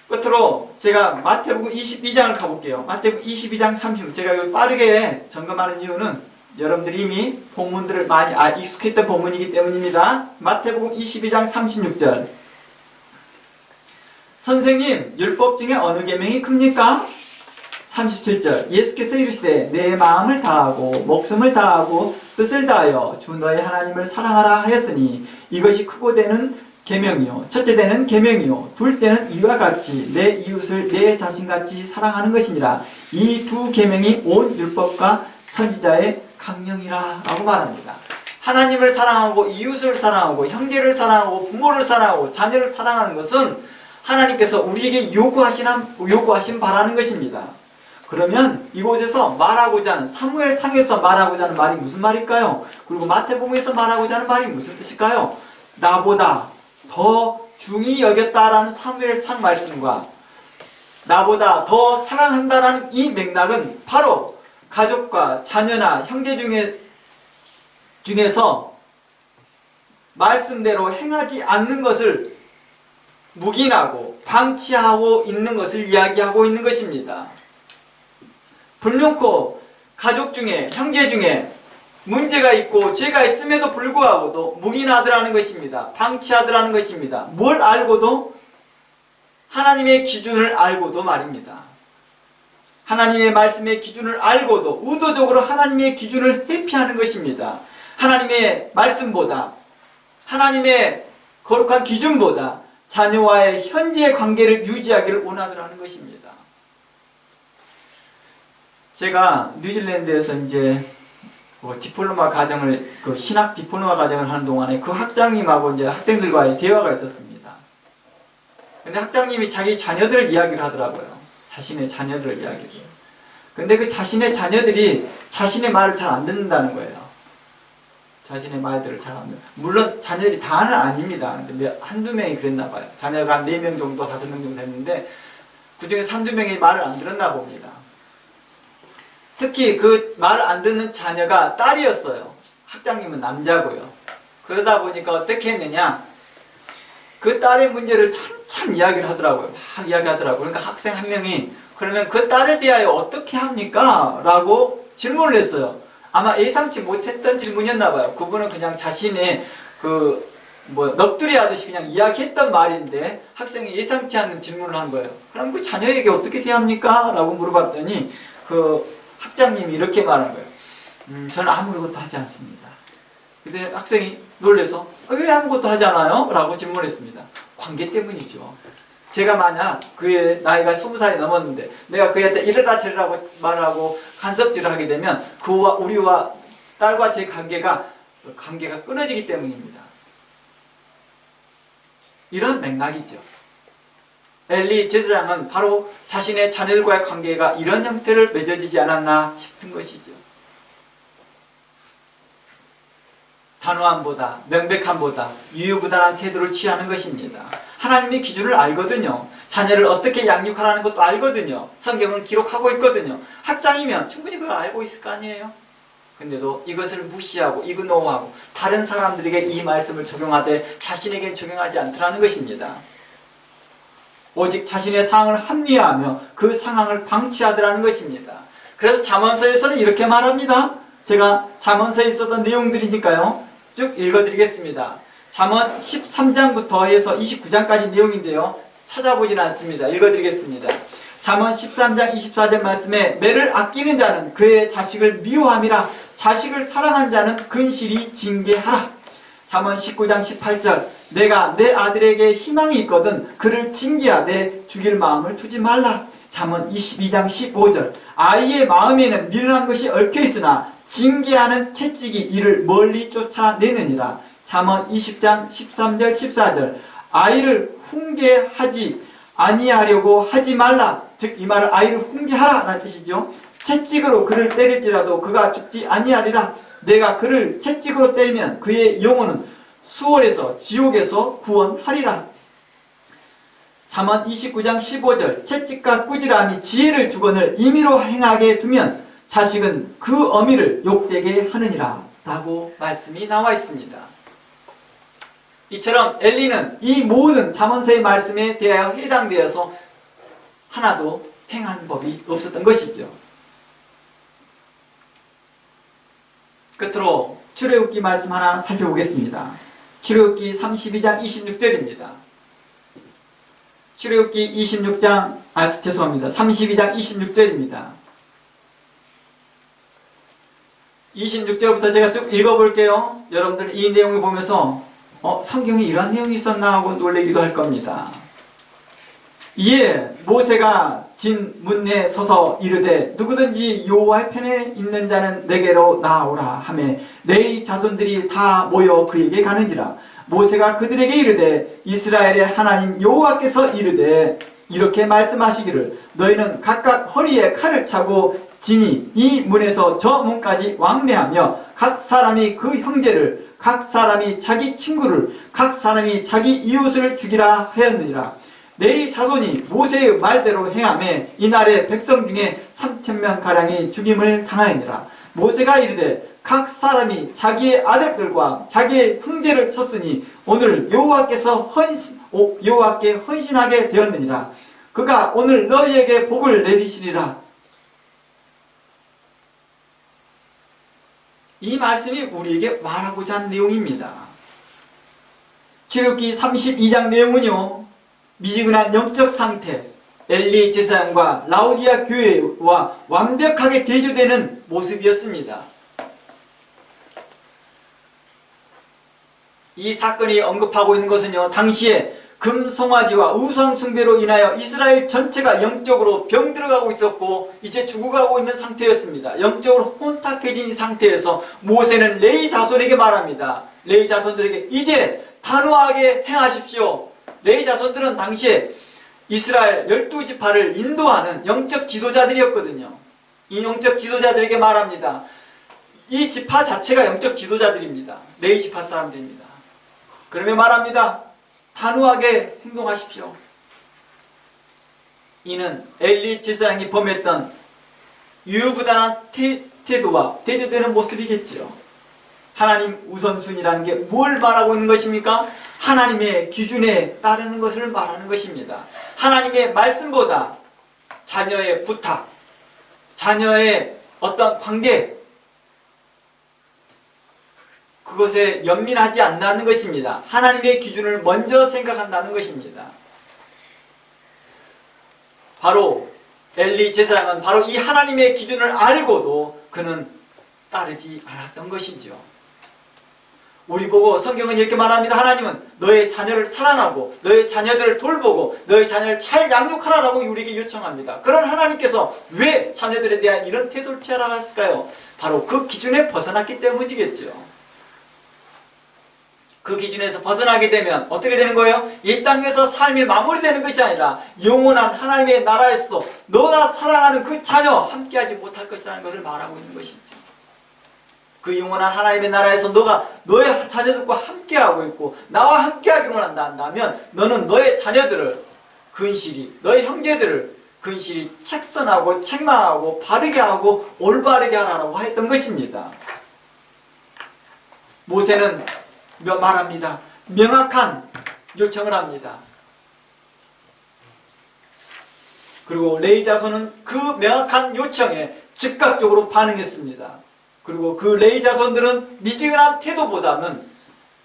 끝으로 제가 마태복음 22장을 가볼게요. 마태복음 22장 30절. 제가 이거 빠르게 점검하는 이유는 여러분들이 이미 본문들을 많이 익숙했던 본문이기 때문입니다. 마태복음 22장 36절. 선생님, 율법 중에 어느 계명이 큽니까? 37절 예수께서 이르시되 내 마음을 다하고 목숨을 다하고 뜻을 다하여 주 너의 하나님을 사랑하라 하였으니 이것이 크고 되는 계명이요 첫째 되는 계명이요 둘째는 이와 같이 내 이웃을 내 자신같이 사랑하는 것이니라. 이 두 계명이 온 율법과 선지자의 강령이라 라고 말합니다. 하나님을 사랑하고 이웃을 사랑하고 형제를 사랑하고 부모를 사랑하고 자녀를 사랑하는 것은 하나님께서 우리에게 요구하신 바라는 것입니다. 그러면 이곳에서 말하고자 하는, 사무엘상에서 말하고자 하는 말이 무슨 말일까요? 그리고 마태복음에서 말하고자 하는 말이 무슨 뜻일까요? 나보다 더 중히 여겼다라는 사무엘상 말씀과 나보다 더 사랑한다라는 이 맥락은 바로 가족과 자녀나 형제 중에서 말씀대로 행하지 않는 것을 묵인하고 방치하고 있는 것을 이야기하고 있는 것입니다. 불명코 가족 중에, 형제 중에 문제가 있고 죄가 있음에도 불구하고도 묵인하더라는 것입니다. 방치하더라는 것입니다. 뭘 알고도? 하나님의 기준을 알고도 말입니다. 하나님의 말씀의 기준을 알고도 의도적으로 하나님의 기준을 회피하는 것입니다. 하나님의 말씀보다, 하나님의 거룩한 기준보다 자녀와의 현재의 관계를 유지하기를 원하더라는 것입니다. 제가 뉴질랜드에서 이제 디플로마 과정을, 신학 디플로마 과정을 하는 동안에 그 학장님하고 이제 학생들과의 대화가 있었습니다. 근데 학장님이 자기 자녀들 이야기를 하더라고요. 자신의 자녀들 이야기를. 근데 그 자신의 자녀들이 자신의 말을 잘 안 듣는다는 거예요. 자신의 말들을 잘 안 듣는. 물론 자녀들이 다는 아닙니다. 근데 한두 명이 그랬나 봐요. 자녀가 한 4명 정도, 5명 정도 됐는데 그 중에 한두 명이 말을 안 들었나 봅니다. 특히 그 말을 안 듣는 자녀가 딸이었어요. 학장님은 남자고요. 그러다 보니까 어떻게 했느냐, 그 딸의 문제를 한참 이야기를 하더라고요. 막 이야기하더라고요. 그러니까 학생 한 명이 그러면 그 딸에 대하여 어떻게 합니까? 라고 질문을 했어요. 아마 예상치 못했던 질문이었나 봐요. 그분은 그냥 자신의 넋두리 하듯이 그냥 이야기했던 말인데 학생이 예상치 않는 질문을 한 거예요. 그럼 그 자녀에게 어떻게 대합니까? 라고 물어봤더니 그 학장님이 이렇게 말한 거예요. 저는 아무것도 하지 않습니다. 근데 학생이 놀래서 왜 아무것도 하지 않아요? 라고 질문했습니다. 관계 때문이죠. 제가 만약 그의 나이가 20살이 넘었는데 내가 그한테 이러다 저러라고 말하고 간섭질을 하게 되면 우리와 딸과 제 관계가 끊어지기 때문입니다. 이런 맥락이죠. 엘리 제사장은 바로 자신의 자녀들과의 관계가 이런 형태를 맺어지지 않았나 싶은 것이죠. 단호함보다, 명백함보다 유유부단한 태도를 취하는 것입니다. 하나님의 기준을 알거든요. 자녀를 어떻게 양육하라는 것도 알거든요. 성경을 기록하고 있거든요. 학장이면 충분히 그걸 알고 있을 거 아니에요. 근데도 이것을 무시하고 이그노어하고 다른 사람들에게 이 말씀을 적용하되 자신에겐 적용하지 않더라는 것입니다. 오직 자신의 상황을 합리화하며 그 상황을 방치하더라는 것입니다. 그래서 잠언서에서는 이렇게 말합니다. 제가 잠언서에 있었던 내용들이니까요. 쭉 읽어드리겠습니다. 잠언 13장부터 해서 29장까지 내용인데요. 찾아보지는 않습니다. 읽어드리겠습니다. 잠언 13장 24절 말씀에 매를 아끼는 자는 그의 자식을 미워함이라 자식을 사랑한 자는 근실히 징계하라. 잠언 19장 18절 내가 내 아들에게 희망이 있거든 그를 징계하되 죽일 마음을 두지 말라. 잠언 22장 15절 아이의 마음에는 미련한 것이 얽혀있으나 징계하는 채찍이 이를 멀리 쫓아내느니라. 잠언 20장 13절 14절 아이를 훈계하지 아니하려고 하지 말라. 즉 이 말은 아이를 훈계하라 라는 뜻이죠. 채찍으로 그를 때릴지라도 그가 죽지 아니하리라. 내가 그를 채찍으로 때리면 그의 영혼은 수월에서 지옥에서 구원하리라. 잠언 29장 15절 채찍과 꾸지람이 지혜를 주거늘 임의로 행하게 두면 자식은 그 어미를 욕되게 하느니라 라고 말씀이 나와 있습니다. 이처럼 엘리는 이 모든 잠언서의 말씀에 대하여 해당되어서 하나도 행한 법이 없었던 것이죠. 끝으로 출애굽기 말씀 하나 살펴보겠습니다. 출애굽기 32장 26절입니다. 출애굽기 32장 26절입니다. 26절부터 제가 쭉 읽어볼게요. 여러분들 이 내용을 보면서 성경에 이런 내용이 있었나 하고 놀라기도 할 겁니다. 이에 모세가 진 문에 서서 이르되 누구든지 여호와의 편에 있는 자는 내게로 나오라 하매 레위 자손들이 다 모여 그에게 가는지라. 모세가 그들에게 이르되 이스라엘의 하나님 여호와께서 이르되 이렇게 말씀하시기를 너희는 각각 허리에 칼을 차고 지니 이 문에서 저 문까지 왕래하며 각 사람이 그 형제를 각 사람이 자기 친구를 각 사람이 자기 이웃을 죽이라 하였느니라. 레위 자손이 모세의 말대로 행하매 이날에 백성 중에 3,000명가량이 죽임을 당하였느니라. 모세가 이르되 각 사람이 자기의 아들들과 자기의 형제를 쳤으니 오늘 여호와께 헌신하게 되었느니라. 그가 오늘 너희에게 복을 내리시리라. 이 말씀이 우리에게 말하고자 하는 내용입니다. 출애굽기 32장 내용은요, 미지근한 영적 상태, 엘리 제사장과 라오디아 교회와 완벽하게 대조되는 모습이었습니다. 이 사건이 언급하고 있는 것은요, 당시에 금송아지와 우상숭배로 인하여 이스라엘 전체가 영적으로 병들어가고 있었고 이제 죽어가고 있는 상태였습니다. 영적으로 혼탁해진 상태에서 모세는 레위 자손에게 말합니다. 레위 자손들에게 이제 단호하게 행하십시오. 레위 자손들은 당시에 이스라엘 12지파를 인도하는 영적 지도자들이었거든요. 이 영적 지도자들에게 말합니다. 이 지파 자체가 영적 지도자들입니다. 레위 지파 사람들입니다. 그러며 말합니다. 단호하게 행동하십시오. 이는 엘리 제사장이 범했던 유유부단한 태도와 대조되는 모습이겠지요. 하나님 우선순위라는 게 뭘 말하고 있는 것입니까? 하나님의 기준에 따르는 것을 말하는 것입니다. 하나님의 말씀보다 자녀의 부탁, 자녀의 어떤 관계, 그것에 연민하지 않는다는 것입니다. 하나님의 기준을 먼저 생각한다는 것입니다. 바로 엘리 제사장은 바로 이 하나님의 기준을 알고도 그는 따르지 않았던 것이죠. 우리 보고 성경은 이렇게 말합니다. 하나님은 너의 자녀를 사랑하고 너의 자녀들을 돌보고 너의 자녀를 잘 양육하라고 우리에게 요청합니다. 그런 하나님께서 왜 자녀들에 대한 이런 태도를 취하라고 했을까요? 바로 그 기준에 벗어났기 때문이겠죠. 그 기준에서 벗어나게 되면 어떻게 되는 거예요? 이 땅에서 삶이 마무리되는 것이 아니라 영원한 하나님의 나라에서도 너가 사랑하는 그 자녀 함께하지 못할 것이라는 것을 말하고 있는 것이죠. 그 영원한 하나님의 나라에서 너가 너의 자녀들과 함께하고 있고 나와 함께하기로 한다면 너는 너의 자녀들을 근실히, 너의 형제들을 근실히 책선하고 책망하고 바르게 하고 올바르게 하라고 했던 것입니다. 모세는 말합니다. 명확한 요청을 합니다. 그리고 레위 자손은 그 명확한 요청에 즉각적으로 반응했습니다. 그리고 그 레위 자손들은 미지근한 태도보다는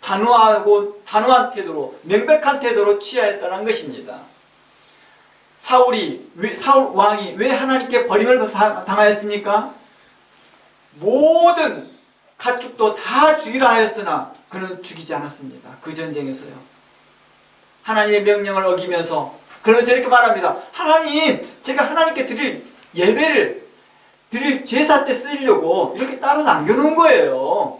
단호한 태도로, 명백한 태도로 취하였다는 것입니다. 사울 왕이 왜 하나님께 버림을 당하였습니까? 모든 가축도 다 죽이라 하였으나 그는 죽이지 않았습니다. 그 전쟁에서요. 하나님의 명령을 어기면서 그러면서 이렇게 말합니다. 하나님, 제가 하나님께 드릴 예배를 드릴 제사 때 쓰려고 이렇게 따로 남겨놓은 거예요.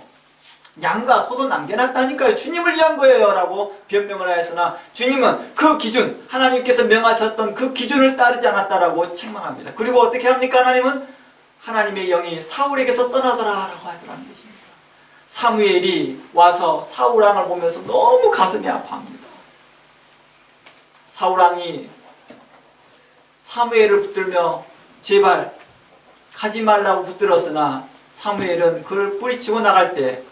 양과 소도 남겨놨다니까요. 주님을 위한 거예요 라고 변명을 하였으나 주님은 그 기준, 하나님께서 명하셨던 그 기준을 따르지 않았다라고 책망합니다. 그리고 어떻게 합니까? 하나님은 하나님의 영이 사울에게서 떠나더라 라고 하더라는 것입니다. 사무엘이 와서 사울왕을 보면서 너무 가슴이 아파합니다. 사울왕이 사무엘을 붙들며 제발 가지 말라고 붙들었으나 사무엘은 그를 뿌리치고 나갈 때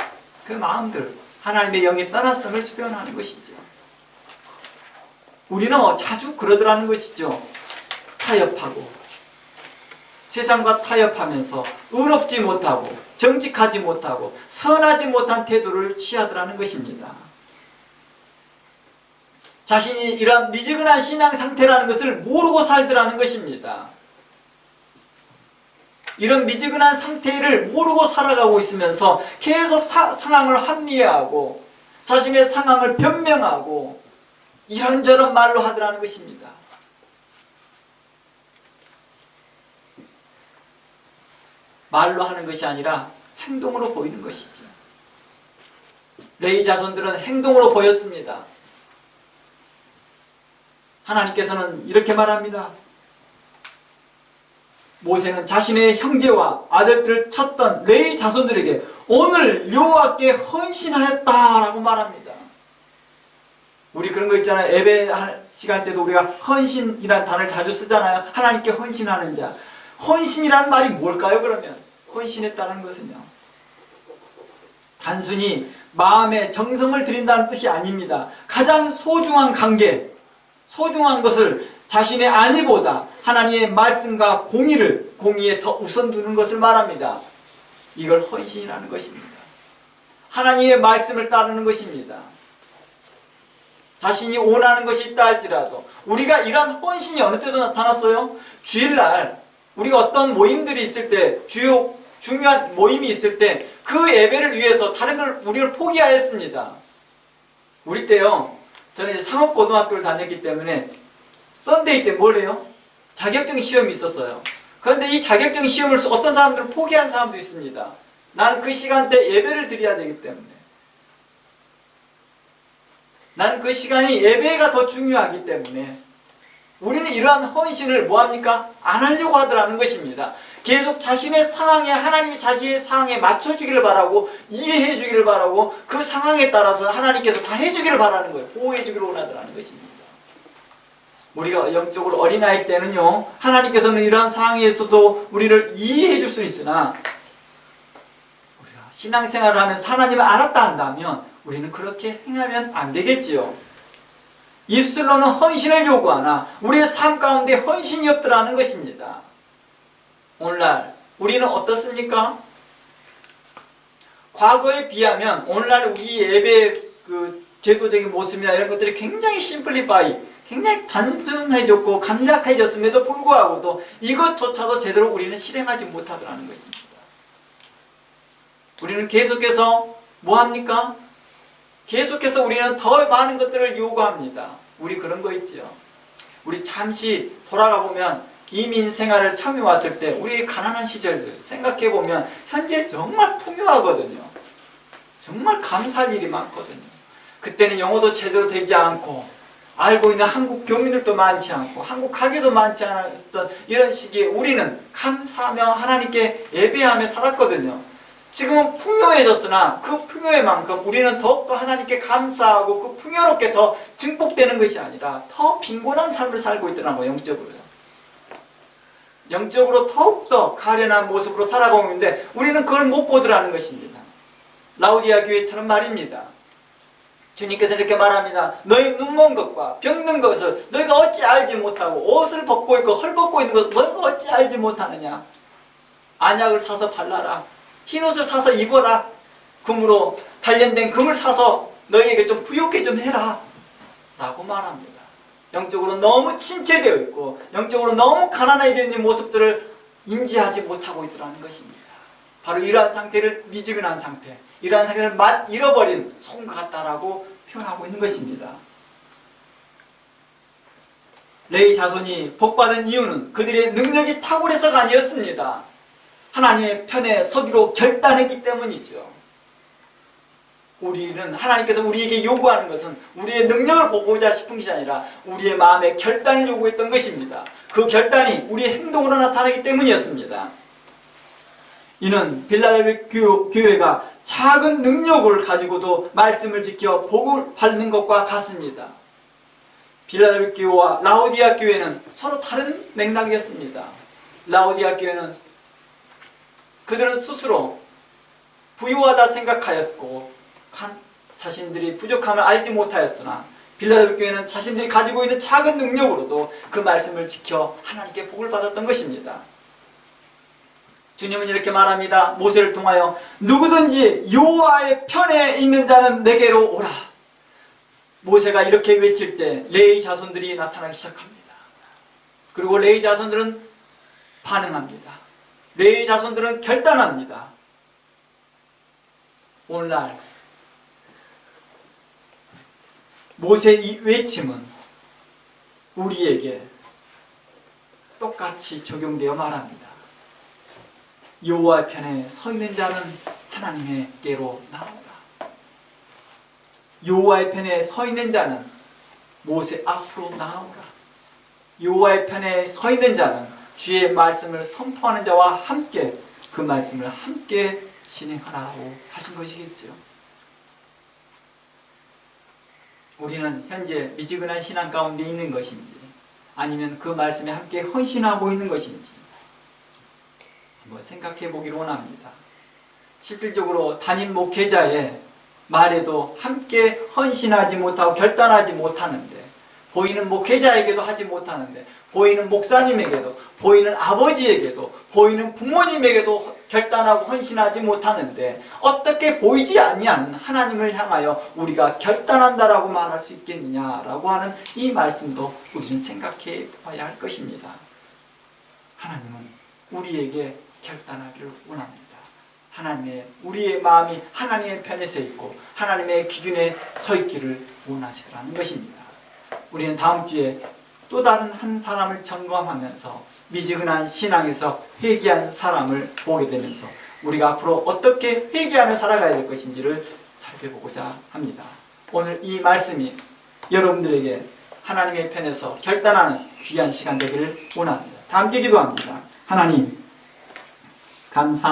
그 마음들, 하나님의 영이 떠났음을 표현하는 것이죠. 우리는 자주 그러더라는 것이죠. 타협하고 세상과 타협하면서 의롭지 못하고 정직하지 못하고 선하지 못한 태도를 취하더라는 것입니다. 자신이 이러한 미지근한 신앙 상태라는 것을 모르고 살더라는 것입니다. 이런 미지근한 상태를 모르고 살아가고 있으면서 계속 상황을 합리화하고 자신의 상황을 변명하고 이런저런 말로 하더라는 것입니다. 말로 하는 것이 아니라 행동으로 보이는 것이죠. 레위 자손들은 행동으로 보였습니다. 하나님께서는 이렇게 말합니다. 모세는 자신의 형제와 아들들을 쳤던 레위 자손들에게 오늘 여호와께 헌신하였다라고 말합니다. 우리 그런 거 있잖아요. 예배 시간 때도 우리가 헌신이라는 단어를 자주 쓰잖아요. 하나님께 헌신하는 자. 헌신이라는 말이 뭘까요? 그러면 헌신했다는 것은요, 단순히 마음의 정성을 드린다는 뜻이 아닙니다. 가장 소중한 관계, 소중한 것을 자신의 안위보다 하나님의 말씀과 공의에 더 우선 두는 것을 말합니다. 이걸 헌신이라는 것입니다. 하나님의 말씀을 따르는 것입니다. 자신이 원하는 것이 있다 할지라도 우리가 이러한 헌신이 어느 때도 나타났어요? 주일날 우리가 어떤 모임들이 있을 때, 중요한 모임이 있을 때 그 예배를 위해서 다른 걸 우리를 포기하였습니다. 우리 때요, 저는 이제 상업고등학교를 다녔기 때문에 썬데이 때 뭘 해요? 자격증 시험이 있었어요. 그런데 이 자격증 시험을 어떤 사람들은 포기한 사람도 있습니다. 나는 그 시간대 예배를 드려야 되기 때문에, 나는 그 시간이 예배가 더 중요하기 때문에 우리는 이러한 헌신을 뭐합니까? 안 하려고 하더라는 것입니다. 계속 자신의 상황에, 하나님이 자기의 상황에 맞춰주기를 바라고, 이해해 주기를 바라고, 그 상황에 따라서 하나님께서 다 해주기를 바라는 거예요. 보호해 주기를 원하더라는 것입니다. 우리가 영적으로 어린아이일 때는요, 하나님께서는 이러한 상황에서도 우리를 이해해 줄 수 있으나, 우리가 신앙생활을 하면서 하나님을 알았다 한다면 우리는 그렇게 행하면 안 되겠지요. 입술로는 헌신을 요구하나 우리의 삶 가운데 헌신이 없더라는 것입니다. 오늘날 우리는 어떻습니까? 과거에 비하면 오늘날 우리 예배의 그 제도적인 모습이나 이런 것들이 굉장히 심플리파이, 굉장히 단순해졌고 간략해졌음에도 불구하고도 이것조차도 제대로 우리는 실행하지 못하더라는 것입니다. 우리는 계속해서 뭐합니까? 계속해서 우리는 더 많은 것들을 요구합니다. 우리 그런 거 있죠. 우리 잠시 돌아가 보면 이민 생활을 처음에 왔을 때 우리의 가난한 시절들 생각해 보면 현재 정말 풍요하거든요. 정말 감사할 일이 많거든요. 그때는 영어도 제대로 되지 않고 알고 있는 한국 교민들도 많지 않고 한국 가게도 많지 않았던 이런 시기에 우리는 감사하며 하나님께 예배하며 살았거든요. 지금은 풍요해졌으나 그 풍요의 만큼 우리는 더욱더 하나님께 감사하고 그 풍요롭게 더 증폭되는 것이 아니라 더 빈곤한 삶을 살고 있더라고요. 영적으로요. 영적으로 더욱더 가련한 모습으로 살아가고 있는데 우리는 그걸 못 보더라는 것입니다. 라우디아 교회처럼 말입니다. 주님께서 이렇게 말합니다. 너희 눈먼 것과 병든 것을 너희가 어찌 알지 못하고 옷을 벗고 있고 헐벗고 있는 것을 너희가 어찌 알지 못하느냐. 안약을 사서 발라라. 흰옷을 사서 입어라. 금으로 단련된 금을 사서 너희에게 좀 부욕해 좀 해라 라고 말합니다. 영적으로 너무 침체되어 있고 영적으로 너무 가난해져 있는 모습들을 인지하지 못하고 있더라는 것입니다. 바로 이러한 상태를 미지근한 상태, 이러한 상태를 잃어버린 소금과 같다라고 표현하고 있는 것입니다. 레위 자손이 복받은 이유는 그들의 능력이 탁월해서가 아니었습니다. 하나님의 편에 서기로 결단했기 때문이죠. 우리는 하나님께서 우리에게 요구하는 것은 우리의 능력을 보고자 싶은 것이 아니라 우리의 마음의 결단을 요구했던 것입니다. 그 결단이 우리의 행동으로 나타나기 때문이었습니다. 이는 빌라델비 교회가 작은 능력을 가지고도 말씀을 지켜 복을 받는 것과 같습니다. 빌라델비 교회와 라오디아 교회는 서로 다른 맥락이었습니다. 라오디아 교회는 그들은 스스로 부유하다 생각하였고 자신들이 부족함을 알지 못하였으나 빌라델비 교회는 자신들이 가지고 있는 작은 능력으로도 그 말씀을 지켜 하나님께 복을 받았던 것입니다. 주님은 이렇게 말합니다. 모세를 통하여 누구든지 여호와의 편에 있는 자는 내게로 오라. 모세가 이렇게 외칠 때 레위 자손들이 나타나기 시작합니다. 그리고 레위 자손들은 반응합니다. 레위 자손들은 결단합니다. 오늘날 모세의 외침은 우리에게 똑같이 적용되어 말합니다. 여호와의 편에 서 있는 자는 하나님께로 나오라. 여호와의 편에 서 있는 자는 모세 앞으로 나오라. 여호와의 편에 서 있는 자는 주의 말씀을 선포하는 자와 함께 그 말씀을 함께 진행하라고 하신 것이겠죠. 우리는 현재 미지근한 신앙 가운데 있는 것인지 아니면 그 말씀에 함께 헌신하고 있는 것인지 한번 생각해 보기를 원합니다. 실질적으로 담임 목회자의 말에도 함께 헌신하지 못하고 결단하지 못하는데, 보이는 목회자에게도 하지 못하는데, 보이는 목사님에게도, 보이는 아버지에게도, 보이는 부모님에게도 결단하고 헌신하지 못하는데 어떻게 보이지 아니하는 하나님을 향하여 우리가 결단한다라고 말할 수 있겠느냐라고 하는 이 말씀도 우리는 생각해 봐야 할 것입니다. 하나님은 우리에게 결단하기를 원합니다. 우리의 마음이 하나님의 편에 서 있고 하나님의 기준에 서 있기를 원하시더라는 것입니다. 우리는 다음 주에 또 다른 한 사람을 점검하면서 미지근한 신앙에서 회개한 사람을 보게 되면서 우리가 앞으로 어떻게 회개하며 살아가야 될 것인지를 살펴보고자 합니다. 오늘 이 말씀이 여러분들에게 하나님의 편에서 결단하는 귀한 시간 되기를 원합니다. 다 함께 기도합니다. 하나님, 감사합니다.